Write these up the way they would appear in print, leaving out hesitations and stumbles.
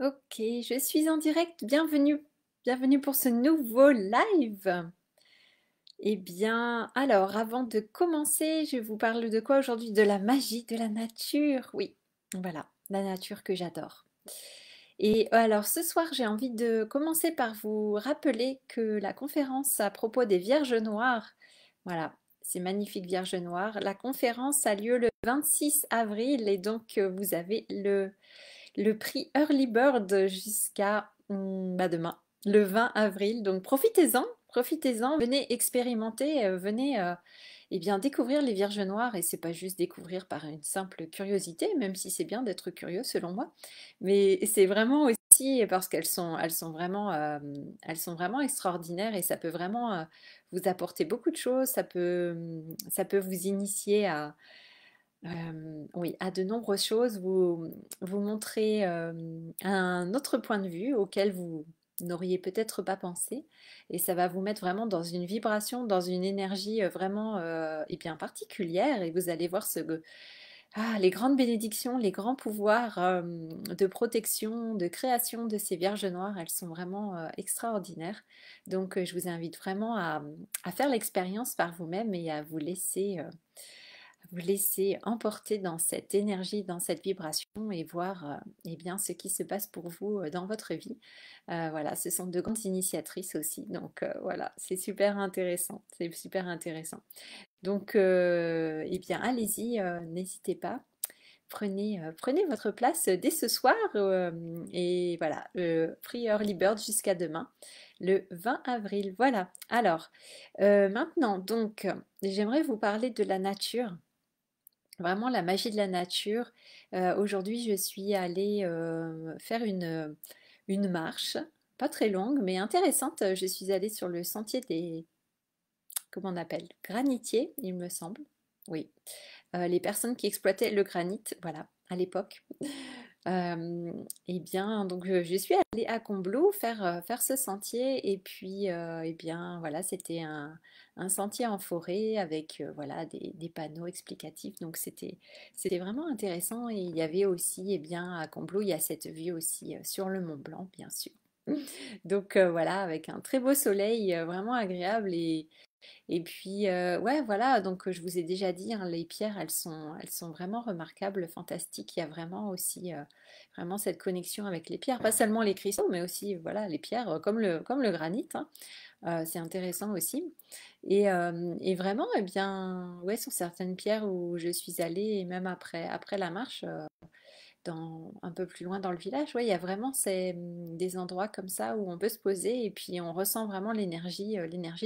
Ok, je suis en direct. Bienvenue pour ce nouveau live. Eh bien, alors, avant de commencer, je vous parle de quoi aujourd'hui? De la magie de la nature. Oui, voilà, la nature que j'adore. Et alors, ce soir, j'ai envie de commencer par vous rappeler que la conférence à propos des Vierges Noires, voilà, ces magnifiques Vierges Noires, la conférence a lieu le 26 avril et donc vous avez le prix Early Bird jusqu'à demain, le 20 avril. Donc profitez-en, venez expérimenter, venez eh bien, découvrir les Vierges Noires. Et c'est pas juste découvrir par une simple curiosité, même si c'est bien d'être curieux selon moi, mais c'est vraiment aussi parce elles sont vraiment extraordinaires et ça peut vraiment vous apporter beaucoup de choses. Ça peut vous initier oui, à de nombreuses choses, vous montrez un autre point de vue auquel vous n'auriez peut-être pas pensé, et ça va vous mettre vraiment dans une vibration, dans une énergie vraiment eh bien particulière, et vous allez voir les grandes bénédictions, les grands pouvoirs de protection, de création de ces Vierges Noires, elles sont vraiment extraordinaires. Donc je vous invite vraiment à faire l'expérience par vous-même et à vous laisser emporter dans cette énergie, dans cette vibration et voir eh bien, ce qui se passe pour vous dans votre vie. Voilà, ce sont de grandes initiatrices aussi, donc voilà, c'est super intéressant, c'est super intéressant. Donc, eh bien, allez-y, n'hésitez pas. Prenez votre place dès ce soir et voilà, Free Early Bird jusqu'à demain, le 20 avril. Voilà. Alors, maintenant, donc, j'aimerais vous parler de la nature. Vraiment la magie de la nature. Aujourd'hui, je suis allée faire une marche, pas très longue, mais intéressante. Je suis allée sur le sentier des, comment on appelle, granitiers, il me semble. Oui, les personnes qui exploitaient le granit, voilà, à l'époque. Eh bien, donc je suis allée à Combloux faire ce sentier et puis eh bien voilà, c'était un sentier en forêt avec voilà des panneaux explicatifs. Donc c'était vraiment intéressant et il y avait aussi eh bien à Combloux, il y a cette vue aussi sur le Mont Blanc, bien sûr. Donc voilà, avec un très beau soleil vraiment agréable et puis, ouais, voilà, donc je vous ai déjà dit, hein, les pierres, elles sont vraiment remarquables, fantastiques. Il y a vraiment aussi vraiment cette connexion avec les pierres, pas seulement les cristaux, mais aussi voilà, les pierres comme le granit, hein. C'est intéressant aussi. Et vraiment, eh bien, ouais, sur certaines pierres où je suis allée, et même après la marche, un peu plus loin dans le village, ouais, il y a vraiment des endroits comme ça où on peut se poser et puis on ressent vraiment l'énergie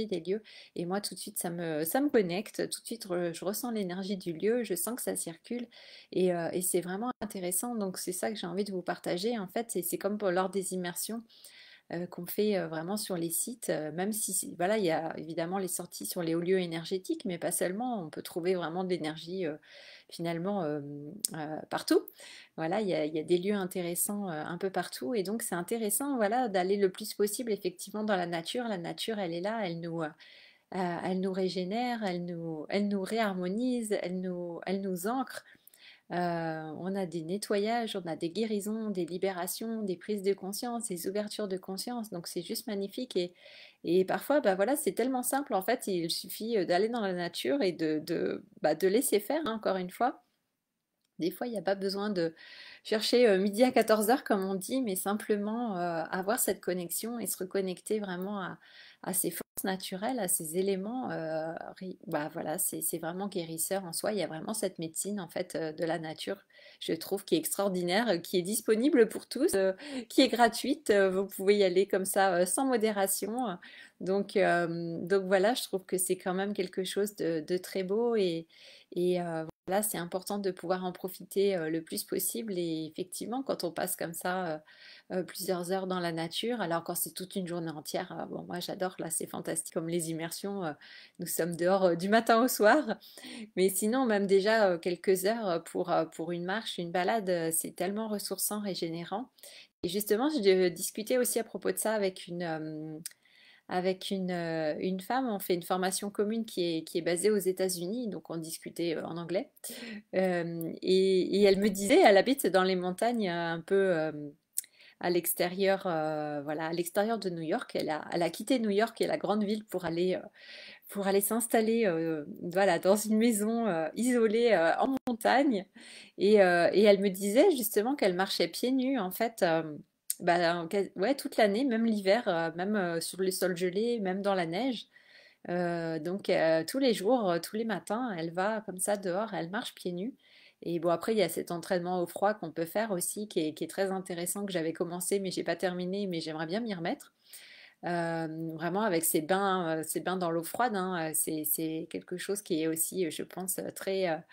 des lieux. Et moi, tout de suite, ça me connecte. Tout de suite, je ressens l'énergie du lieu, je sens que ça circule et c'est vraiment intéressant. Donc, c'est ça que j'ai envie de vous partager. En fait, c'est comme lors des immersions qu'on fait vraiment sur les sites, même si voilà, il y a évidemment les sorties sur les hauts lieux énergétiques, mais pas seulement, on peut trouver vraiment de l'énergie finalement partout. Voilà, il y a des lieux intéressants un peu partout, et donc c'est intéressant voilà, d'aller le plus possible effectivement dans la nature. La nature, elle est là, elle nous régénère, elle nous réharmonise, elle nous ancre. On a des nettoyages, on a des guérisons, des libérations, des prises de conscience, des ouvertures de conscience. Donc c'est juste magnifique. Et parfois, bah voilà, c'est tellement simple en fait. Il suffit d'aller dans la nature et de laisser faire, hein, encore une fois. Des fois, il n'y a pas besoin de chercher midi à 14 heures comme on dit, mais simplement avoir cette connexion et se reconnecter vraiment à ces forces naturelles, à ces éléments. Bah, voilà, c'est vraiment guérisseur en soi. Il y a vraiment cette médecine en fait de la nature, je trouve, qui est extraordinaire, qui est disponible pour tous, qui est gratuite. Vous pouvez y aller comme ça sans modération. Donc voilà, je trouve que c'est quand même quelque chose de très beau et là, c'est important de pouvoir en profiter le plus possible. Et effectivement, quand on passe comme ça plusieurs heures dans la nature, alors quand c'est toute une journée entière, bon, moi j'adore, là c'est fantastique comme les immersions. Nous sommes dehors du matin au soir. Mais sinon, même déjà quelques heures pour une marche, une balade, c'est tellement ressourçant, régénérant. Et justement, je discutais aussi à propos de ça avec une femme. On fait une formation commune qui est basée aux États-Unis, donc on discutait en anglais. Et elle me disait, elle habite dans les montagnes à l'extérieur, voilà, à l'extérieur de New York. Elle a quitté New York et la grande ville pour aller s'installer voilà, dans une maison isolée en montagne. Et elle me disait justement qu'elle marchait pieds nus, en fait, bah, ouais, toute l'année, même l'hiver, même sur les sols gelés, même dans la neige. Donc tous les jours, tous les matins, elle va comme ça dehors, elle marche pieds nus. Et bon, après, il y a cet entraînement au froid qu'on peut faire aussi, qui est très intéressant, que j'avais commencé, mais j'ai pas terminé, mais j'aimerais bien m'y remettre. Vraiment avec ces bains dans l'eau froide, hein, c'est quelque chose qui est aussi, je pense, très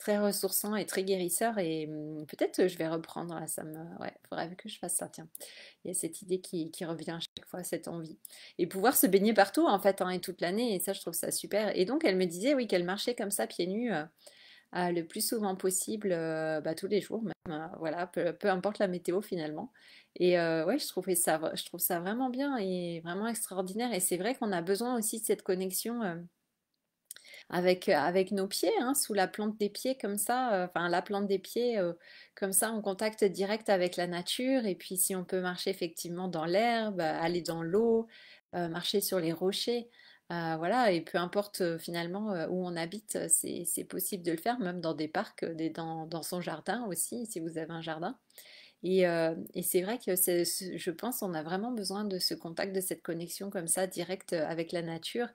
ressourçant et très guérisseur. Et peut-être je vais reprendre là, ouais, faudrait que je fasse ça. Tiens, il y a cette idée qui revient à chaque fois, cette envie. Et pouvoir se baigner partout en fait, hein, et toute l'année. Et ça, je trouve ça super. Et donc, elle me disait, oui, qu'elle marchait comme ça, pieds nus. Le plus souvent possible, bah, tous les jours même, voilà, peu importe la météo finalement. Et ouais, je trouve ça vraiment bien et vraiment extraordinaire. Et c'est vrai qu'on a besoin aussi de cette connexion avec nos pieds, hein, sous la plante des pieds comme ça, enfin la plante des pieds comme ça en contact direct avec la nature. Et puis si on peut marcher effectivement dans l'herbe, aller dans l'eau, marcher sur les rochers. Voilà, et peu importe finalement où on habite, c'est possible de le faire, même dans des parcs, dans son jardin aussi, si vous avez un jardin. Et c'est vrai que je pense on a vraiment besoin de ce contact, de cette connexion comme ça, directe avec la nature.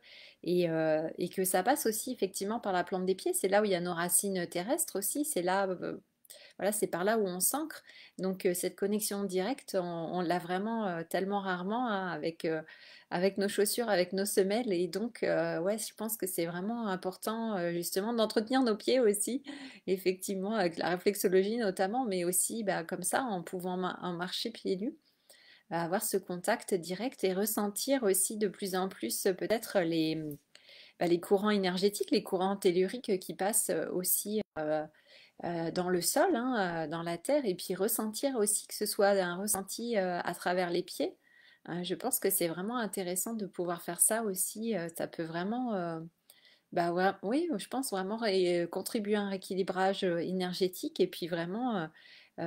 Et que ça passe aussi effectivement par la plante des pieds. C'est là où il y a nos racines terrestres aussi. C'est là, voilà, c'est par là où on s'ancre. Donc cette connexion directe, on l'a vraiment tellement rarement, hein, avec nos chaussures, avec nos semelles. Et donc, ouais, je pense que c'est vraiment important justement d'entretenir nos pieds aussi, effectivement, avec la réflexologie notamment, mais aussi bah, comme ça, en pouvant en marcher pieds nus, avoir ce contact direct et ressentir aussi de plus en plus peut-être les courants énergétiques, les courants telluriques qui passent aussi dans le sol, hein, dans la terre, et puis ressentir aussi que ce soit un ressenti à travers les pieds. Je pense que c'est vraiment intéressant de pouvoir faire ça aussi. Ça peut vraiment, bah ouais, oui, je pense vraiment contribuer à un rééquilibrage énergétique et puis vraiment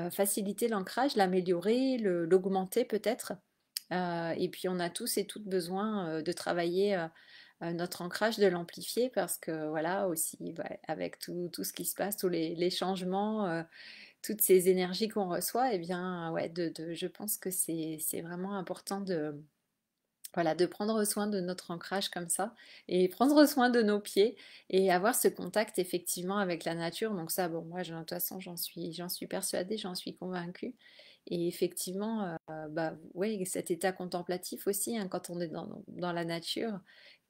faciliter l'ancrage, l'améliorer, l'augmenter peut-être. Et puis on a tous et toutes besoin de travailler notre ancrage, de l'amplifier parce que voilà aussi ouais, avec tout ce qui se passe, tous les changements, toutes ces énergies qu'on reçoit, et bien ouais, je pense que c'est vraiment important de voilà, de prendre soin de notre ancrage comme ça et prendre soin de nos pieds et avoir ce contact effectivement avec la nature. Donc ça, bon, moi, de toute façon, j'en suis persuadée, j'en suis convaincue. Et effectivement, bah, oui, cet état contemplatif aussi, hein, quand on est dans la nature,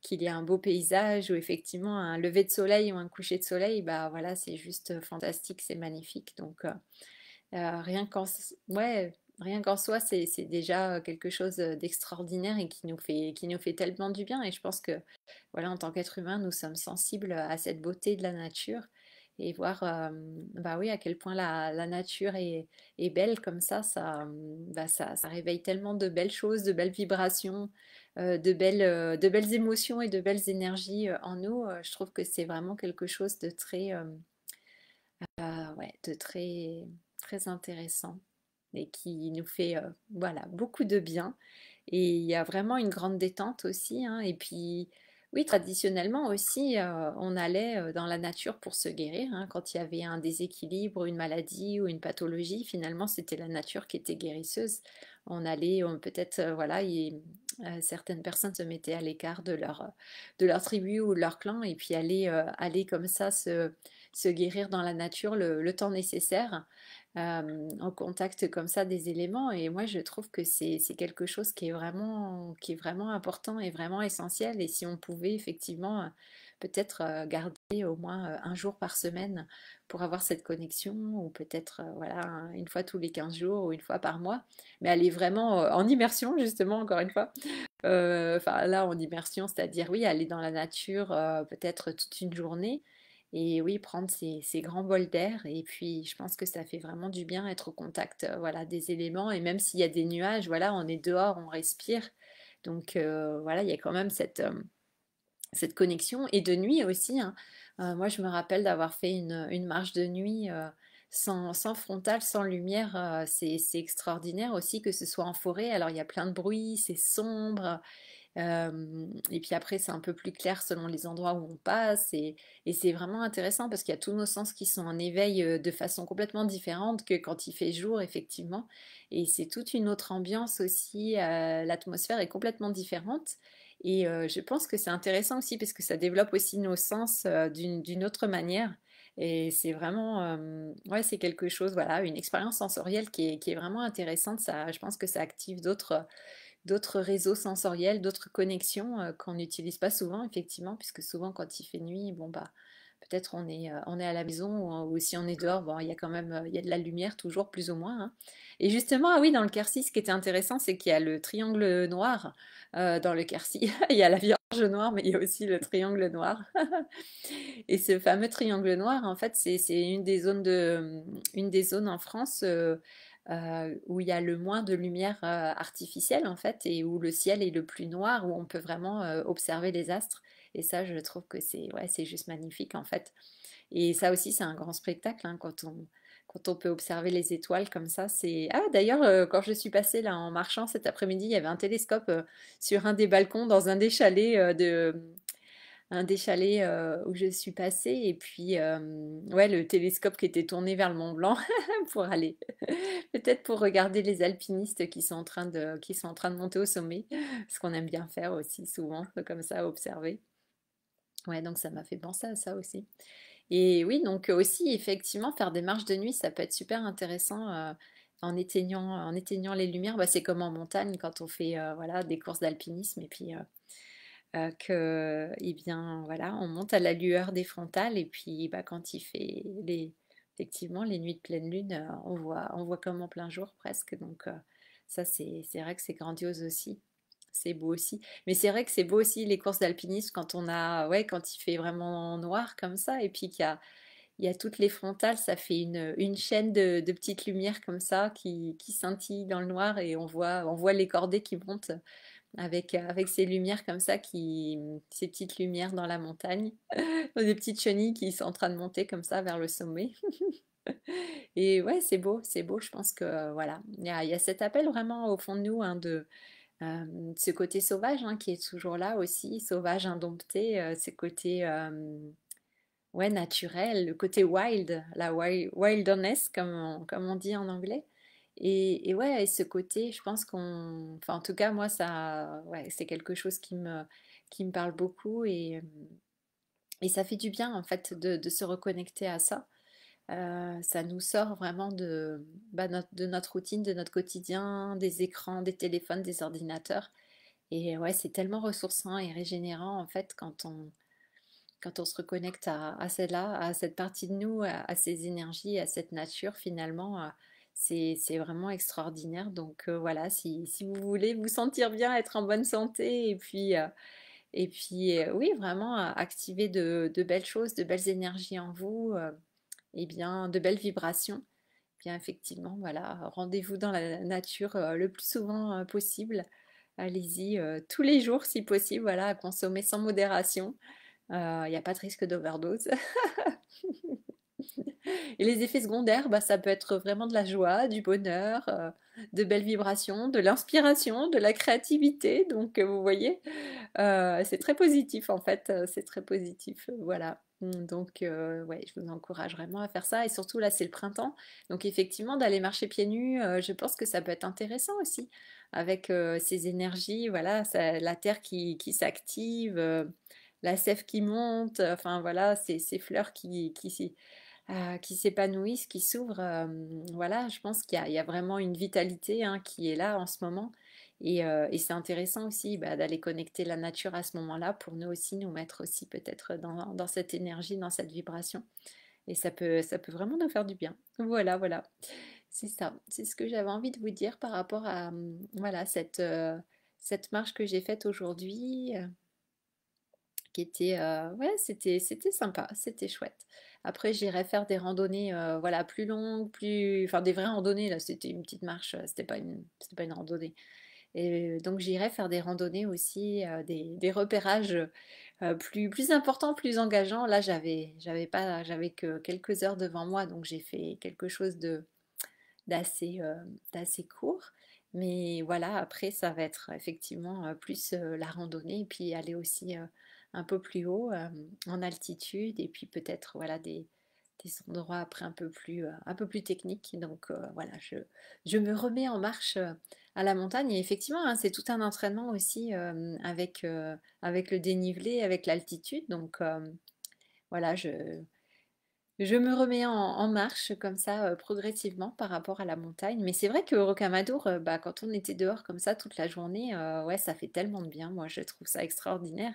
qu'il y a un beau paysage ou effectivement un lever de soleil ou un coucher de soleil, bah voilà, c'est juste fantastique, c'est magnifique. Donc, rien qu'en ouais, rien qu'en soi, c'est déjà quelque chose d'extraordinaire et qui nous fait tellement du bien. Et je pense que, voilà, en tant qu'être humain, nous sommes sensibles à cette beauté de la nature et voir, bah oui, à quel point la nature est belle comme bah ça réveille tellement de belles choses, de belles vibrations, de belles émotions et de belles énergies en nous. Je trouve que c'est vraiment quelque chose de très, ouais, de très, très intéressant et qui nous fait voilà, beaucoup de bien. Et il y a vraiment une grande détente aussi, hein. Et puis, oui, traditionnellement aussi, on allait dans la nature pour se guérir, hein. Quand il y avait un déséquilibre, une maladie ou une pathologie, finalement, c'était la nature qui était guérisseuse. On allait, peut-être, voilà, certaines personnes se mettaient à l'écart de leur tribu ou de leur clan et puis aller comme ça se guérir dans la nature le temps nécessaire en contact comme ça des éléments. Et moi, je trouve que c'est quelque chose qui est vraiment important et vraiment essentiel. Et si on pouvait effectivement peut-être garder au moins un jour par semaine pour avoir cette connexion, ou peut-être voilà, une fois tous les 15 jours ou une fois par mois, mais aller vraiment en immersion, justement, encore une fois. Enfin, là, en immersion, c'est-à-dire, oui, aller dans la nature peut-être toute une journée. Et oui, prendre ces grands bols d'air. Et puis, je pense que ça fait vraiment du bien être au contact, voilà, des éléments. Et même s'il y a des nuages, voilà, on est dehors, on respire. Donc, voilà, il y a quand même cette connexion. Et de nuit aussi, hein. Moi, je me rappelle d'avoir fait une marche de nuit. sans frontal, sans lumière, c'est extraordinaire aussi que ce soit en forêt. Alors il y a plein de bruit, c'est sombre, et puis après, c'est un peu plus clair selon les endroits où on passe. Et c'est vraiment intéressant parce qu'il y a tous nos sens qui sont en éveil de façon complètement différente que quand il fait jour, effectivement. Et c'est toute une autre ambiance aussi. L'atmosphère est complètement différente. Et je pense que c'est intéressant aussi parce que ça développe aussi nos sens d'une autre manière. Et c'est vraiment, ouais, c'est quelque chose, voilà, une expérience sensorielle qui est vraiment intéressante. Ça, je pense que ça active d'autres réseaux sensoriels, d'autres connexions qu'on n'utilise pas souvent, effectivement, puisque souvent quand il fait nuit, bon bah peut-être on est à la maison ou si on est dehors, bon il y a quand même il y a de la lumière toujours plus ou moins, hein. Et justement, ah oui, dans le Quercy, ce qui était intéressant, c'est qu'il y a le triangle noir dans le Quercy. Il y a la Vierge noire, mais il y a aussi le triangle noir. Et ce fameux triangle noir, en fait, c'est une des zones en France où il y a le moins de lumière artificielle, en fait, et où le ciel est le plus noir, où on peut vraiment observer les astres. Et ça, je trouve que c'est ouais, c'est juste magnifique, en fait. Et ça aussi, c'est un grand spectacle, hein, quand on peut observer les étoiles comme ça. Ah, d'ailleurs, quand je suis passée là en marchant cet après-midi, il y avait un télescope sur un des balcons dans un des chalets où je suis passée et puis ouais le télescope qui était tourné vers le Mont Blanc pour aller peut-être pour regarder les alpinistes qui sont en train de monter au sommet, ce qu'on aime bien faire aussi souvent comme ça observer. Ouais, donc ça m'a fait penser à ça aussi. Et oui, donc aussi effectivement faire des marches de nuit, ça peut être super intéressant en éteignant les lumières. Bah, c'est comme en montagne quand on fait voilà des courses d'alpinisme et puis eh bien, voilà, on monte à la lueur des frontales et puis bah, quand il fait effectivement les nuits de pleine lune, on voit comme en plein jour presque. Donc ça, c'est vrai que c'est grandiose aussi. C'est beau aussi. Mais c'est vrai que c'est beau aussi les courses d'alpinisme quand ouais, quand il fait vraiment noir comme ça et puis il y a toutes les frontales, ça fait une chaîne de petites lumières comme ça qui scintillent dans le noir et on voit les cordées qui montent avec ces lumières comme ça, ces petites lumières dans la montagne, des petites chenilles qui sont en train de monter comme ça vers le sommet. Et ouais, c'est beau, je pense que voilà, il y a cet appel vraiment au fond de nous hein, ce côté sauvage hein, qui est toujours là aussi, sauvage, indompté, ce côté ouais, naturel, le côté wild, wilderness comme on dit en anglais. Et ouais, et ce côté, je pense enfin en tout cas moi ça, ouais, c'est quelque chose qui me parle beaucoup et ça fait du bien en fait de se reconnecter à ça. Ça nous sort vraiment de notre routine, de notre quotidien, des écrans, des téléphones, des ordinateurs. Et ouais, c'est tellement ressourçant et régénérant en fait quand on se reconnecte à celle-là, à cette partie de nous, à ces énergies, à cette nature, finalement, c'est vraiment extraordinaire. Donc voilà, si vous voulez vous sentir bien, être en bonne santé, et puis oui, vraiment activer de belles choses, de belles énergies en vous, et bien de belles vibrations. Bien effectivement, voilà, rendez-vous dans la nature le plus souvent possible. Allez-y tous les jours si possible, voilà, à consommer sans modération. Il n'y a pas de risque d'overdose. Et les effets secondaires, bah, ça peut être vraiment de la joie, du bonheur, de belles vibrations, de l'inspiration, de la créativité. Donc, vous voyez, c'est très positif en fait. C'est très positif. Voilà. Donc, ouais, je vous encourage vraiment à faire ça. Et surtout, là, c'est le printemps. Donc, effectivement, d'aller marcher pieds nus, je pense que ça peut être intéressant aussi. Avec ces énergies, voilà, la terre qui s'active, la sève qui monte, enfin voilà, ces fleurs qui s'épanouissent, qui s'ouvrent. Voilà, je pense il y a vraiment une vitalité hein, qui est là en ce moment. Et c'est intéressant aussi bah, d'aller connecter la nature à ce moment-là pour nous aussi nous mettre aussi peut-être dans cette énergie, dans cette vibration. Et ça peut vraiment nous faire du bien. Voilà, voilà. C'est ça. C'est ce que j'avais envie de vous dire par rapport à voilà, cette marche que j'ai faite aujourd'hui qui était ouais c'était sympa, c'était chouette. Après j'irai faire des randonnées voilà plus longues, plus enfin des vraies randonnées là, c'était une petite marche, c'était pas une randonnée. Et donc j'irai faire des randonnées aussi, des repérages plus importants, plus engageants. Là, j'avais que quelques heures devant moi, donc j'ai fait quelque chose d'assez d'assez court. Mais voilà, après, ça va être effectivement plus la randonnée et puis aller aussi un peu plus haut en altitude et puis peut-être voilà des endroits après un peu plus techniques. Donc voilà, je me remets en marche à la montagne et effectivement, hein, c'est tout un entraînement aussi avec le dénivelé, avec l'altitude. Donc voilà, je me remets en marche comme ça progressivement par rapport à la montagne. Mais c'est vrai qu'au Rocamadour, bah, quand on était dehors comme ça toute la journée, ouais, ça fait tellement de bien. Moi, je trouve ça extraordinaire.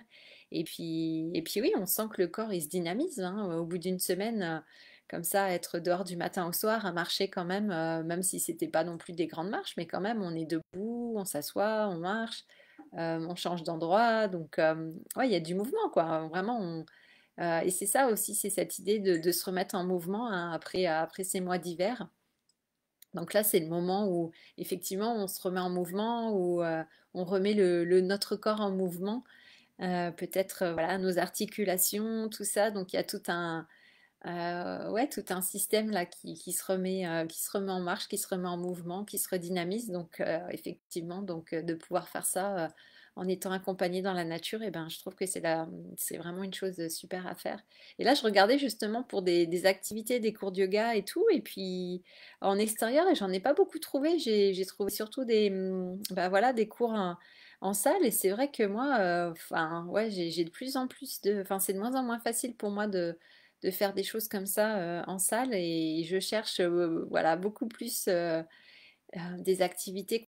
Et puis oui, on sent que le corps il se dynamise, hein. Au bout d'une semaine, comme ça, être dehors du matin au soir, à marcher quand même, même si c'était pas non plus des grandes marches, mais quand même, on est debout, on s'assoit, on marche, on change d'endroit. Donc, ouais, il y a du mouvement, quoi. Vraiment, et c'est ça aussi, c'est cette idée de se remettre en mouvement hein, après ces mois d'hiver. Donc là, c'est le moment où effectivement on se remet en mouvement, où on remet notre corps en mouvement, peut-être voilà nos articulations, tout ça. Donc il y a ouais, tout un système là qui se remet en marche, qui se remet en mouvement, qui se redynamise. Donc effectivement, donc de pouvoir faire ça en étant accompagné dans la nature, et ben je trouve que c'est vraiment une chose super à faire. Et là, je regardais justement pour des activités, des cours de yoga et tout, et puis en extérieur, et j'en ai pas beaucoup trouvé. J'ai trouvé surtout bah voilà, des cours en salle, et c'est vrai que moi, enfin ouais, j'ai de plus en plus enfin c'est de moins en moins facile pour moi de faire des choses comme ça en salle et je cherche voilà beaucoup plus des activités